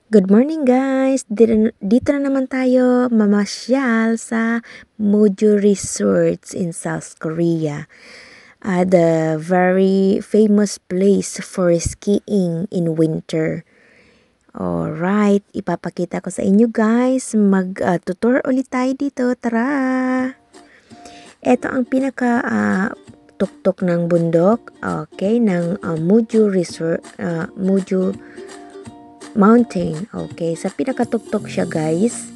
Good morning guys! Dito na naman tayo mamasyal sa Muju Resorts in South Korea. The very famous place for skiing in winter. Alright, ipapakita ko sa inyo guys. Mag-tutor ulit tayo dito. Tara! Ito ang tuktok ng bundok, okay, ng Muju Resort, Muju Mountain. Okay, sa pinakatuktok siya guys.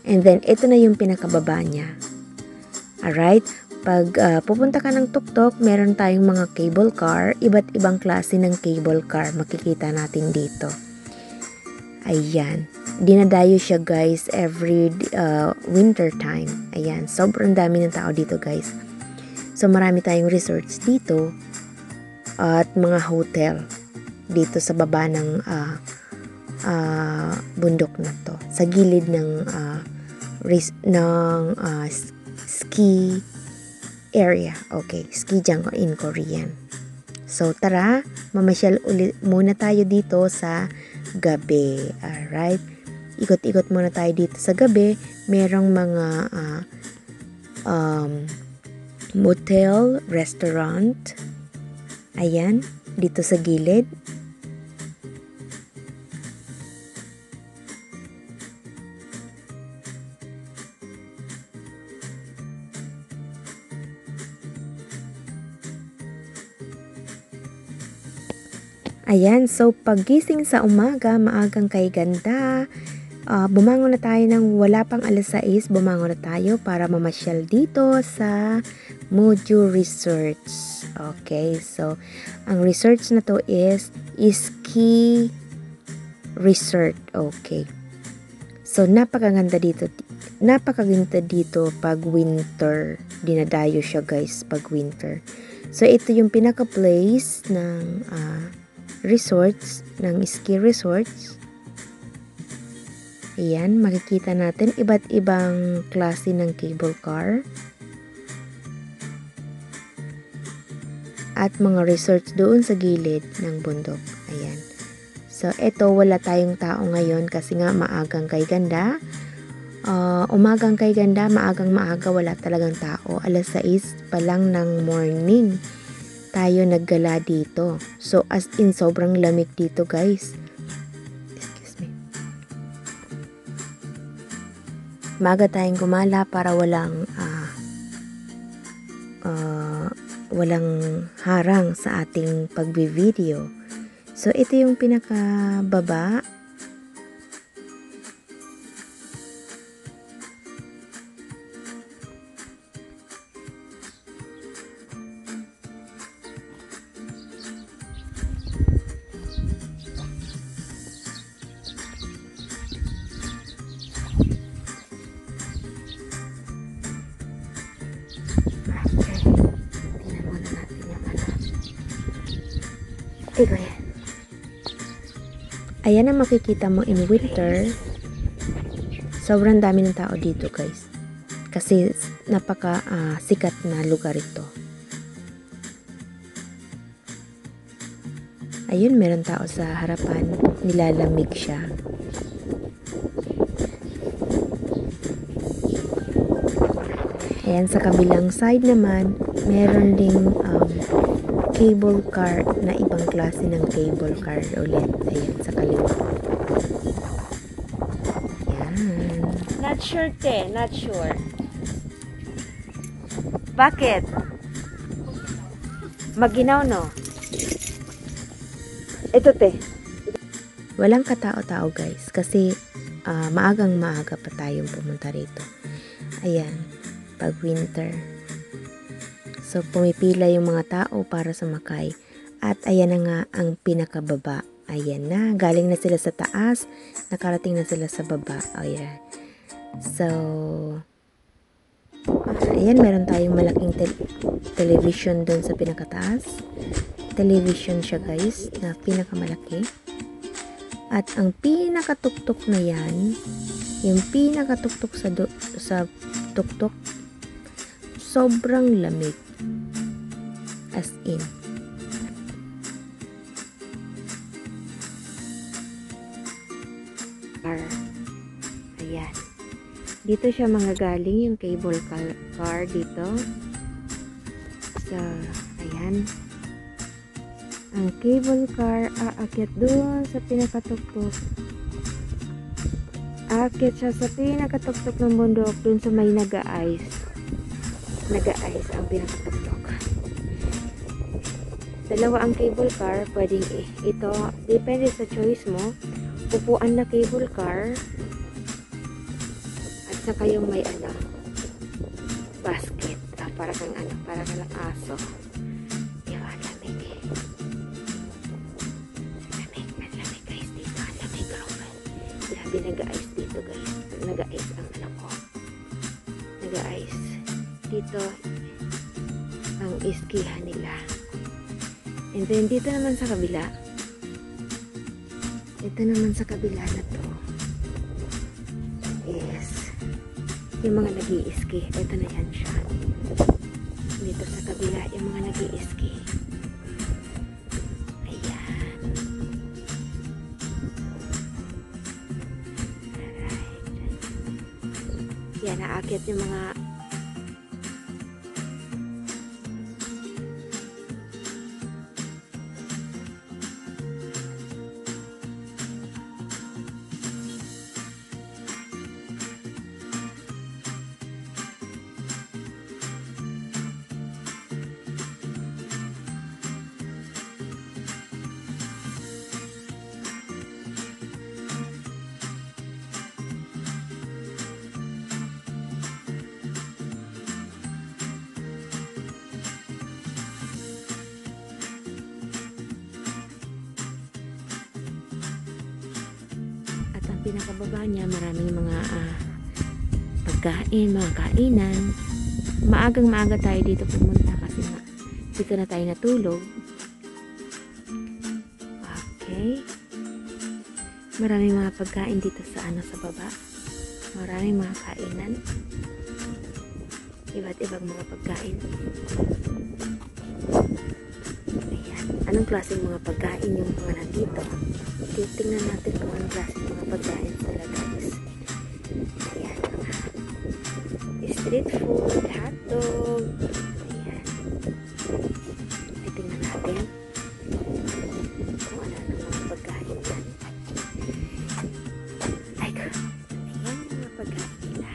And then, ito na yung pinakababa niya. Alright, pag pupunta ka ng tuktok, meron tayong mga cable car. Iba't ibang klase ng cable car makikita natin dito. Ayan, dinadayo siya guys every winter time. Ayan, sobrang dami ng tao dito guys. So, marami tayong resorts dito at mga hotel dito sa baba ng bundok na to, sa gilid ng ski area. Okay, ski jungle in Korean. So tara, mamasyal ulit muna tayo dito sa gabi. Alright, ikot-ikot muna tayo dito sa gabi. Merong mga motel, restaurant. Ayan, dito sa gilid. Ayan, so paggising sa umaga, maagang kay ganda, bumangon na tayo ng wala pang alas 6, bumangon na tayo para mamasyal dito sa Muju Resorts. Okay, so ang resorts na to is ski resort. Okay, so napakaganda dito pag winter. Dinadayo siya guys pag winter. So ito yung pinaka place ng resorts, ng ski resorts. Ayan, makikita natin iba't ibang klase ng cable car at mga resorts doon sa gilid ng bundok. Ayan, so eto wala tayong tao ngayon kasi nga maagang kay ganda. Umagang kay ganda, maagang maaga, wala talagang tao. Alas 6 pa lang ng morning tayo naggala dito. So as in sobrang lamig dito guys. Excuse me. Maaga tayong gumala para walang harang sa ating pagbi-video. So ito yung pinakababa. Ayan ang makikita mo in winter. Sobrang dami ng tao dito guys. Kasi napaka sikat na lugar ito. Ayun, meron tao sa harapan. Nilalamig siya. Ayan, sa kabilang side naman, meron ding cable car na ibang klase ng cable car ulit. Ayan, sa kaliwa. Ayan. Not sure, te. Not sure. Bakit? Maginaw, no? Ito, te. Walang katao-tao, guys. Kasi maagang maaga pa tayong pumunta rito. Ayan, pag winter. So, pumipila yung mga tao para sumakay. At ayan na nga ang pinakababa. Ayan na. Galing na sila sa taas. Nakarating na sila sa baba. Ayan. So, ayan, meron tayong malaking television doon sa pinakataas. Television siya guys, na pinakamalaki. At ang pinakatuktok na yan, yung pinakatuktok sa tuktok, sobrang lamig. As in. car. Ayan. Dito siya mga galing yung cable car dito. So, ayan. Ang cable car aakyat doon sa pinakatuktok. Aakyat siya sa pinakatuktok ng bundok doon sa may naga-ice. Naga-ice ang pinakatuktok. Dalawa ang cable car, pwedeng ito, depende sa choice mo. Upuan na cable car at saka yung may basket. Para kang aso. Diba, lamig. Malamig guys dito. Lamig girlfriend. Grabe nag-ice dito guys. Nag-ice ang ko. Nag-ice. Dito ang iskihan nila. And then, dito naman sa kabila. Ito naman sa kabila na to. Yes. Yung mga nag-i-ski. Ito na yan siya. Dito sa kabila, yung mga nag-i-ski. Ayan. Alright. Yan, naakit yung mga pinakababa niya, maraming mga pagkain, mga kainan. Maaga tayo dito pumunta kasi dito na tayo natulog. Okay. Maraming mga pagkain dito sa sa baba. Maraming mga kainan. Iba't ibang mga pagkain. Ayan. Anong klaseng mga pagkain yung mga nandito? Tingnan natin kung anong klaseng mga pagkain sila guys. Ayan. Street food, hotdog. Ayan. Tingnan natin kung ano ang mga pagkain yan. Ay, ayan yung mga pagkain nila.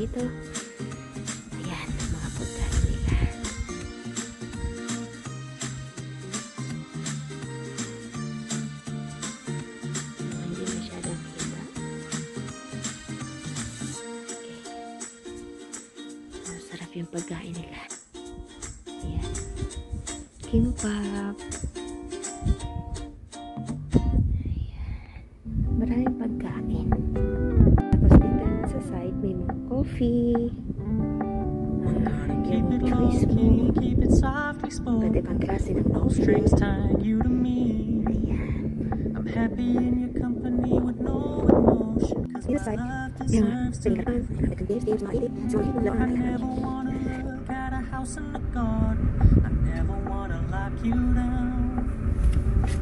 Dito, ayan, mga pagkain nila. Hindi masyadong kita. Okay. Masarap yung pagkain nila. Ayan. Kimbap. Ayan. Maraming pagkain. Tapos dito sa side, may mga coffee. Yung choice mo. Iba't ibang klase ng coffee. Ayan. Dito sa side, yung pinilapan. Ito din, stage, mga ilit. So, hindi lang ang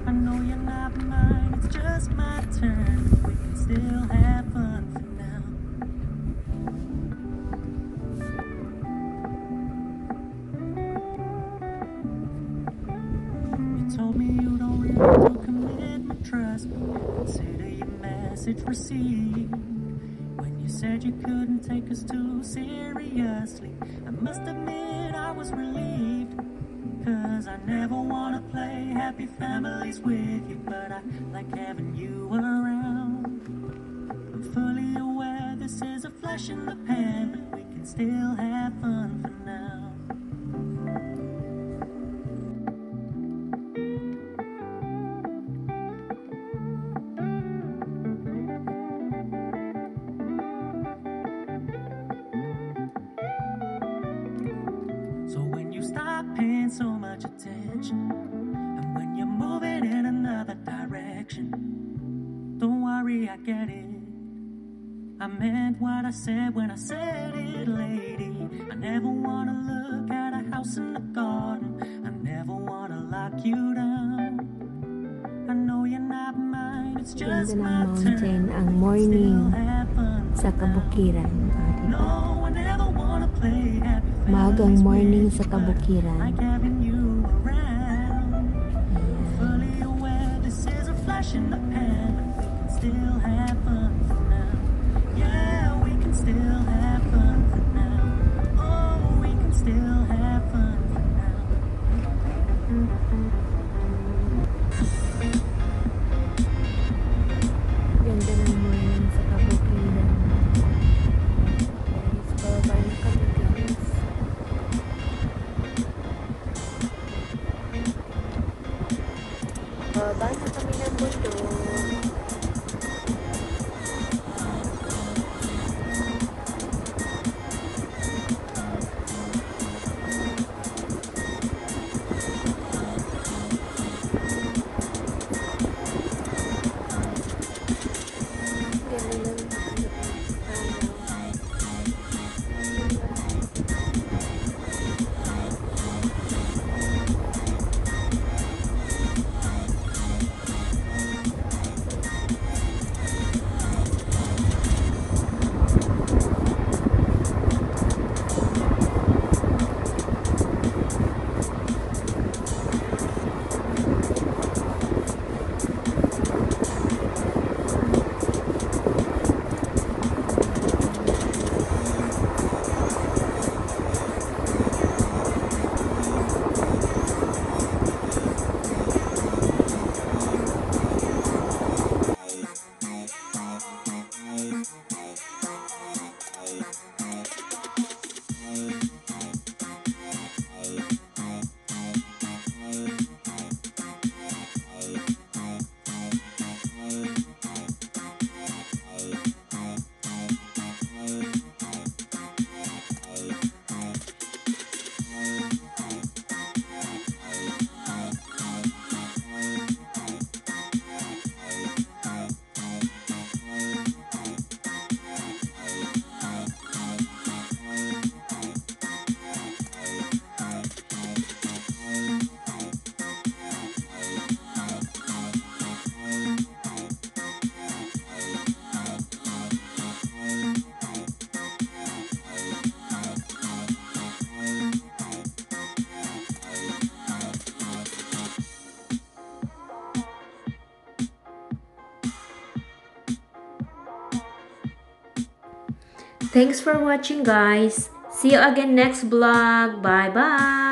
I know you're not mine, it's just my turn. We can still have fun for now. You told me you don't really want to commit, but trust me, consider your message received. When you said you couldn't take us too seriously, I must admit I was relieved. Cause I never wanna play happy families with you, but I like having you around. I'm fully aware this is a flash in the pan, but we can still have fun for now. attention. And when you're moving in another direction, don't worry, I get it. I meant what I said when I said it, lady. I never wanna look at a house in the garden. I never wanna lock you down. I know you're not mine, it's just Ganda ng my mountain, turn. ang morning Still have fun sa now. kabukiran. Diba? No, I never wanna play happy Magang families morning with sa you, but kabukiran. like having you around. Ayan. Fully aware this is a flash in the pan, but we can still have fun for now. Yeah, we can still have fun for now. Oh, we can still have fun for now. Ganda ng morning sa kabukiran. Guys, bababa na kami guys. Bababa na kami ng bundok. Ganda ng araw. Thanks for watching guys. See you again next vlog. Bye bye.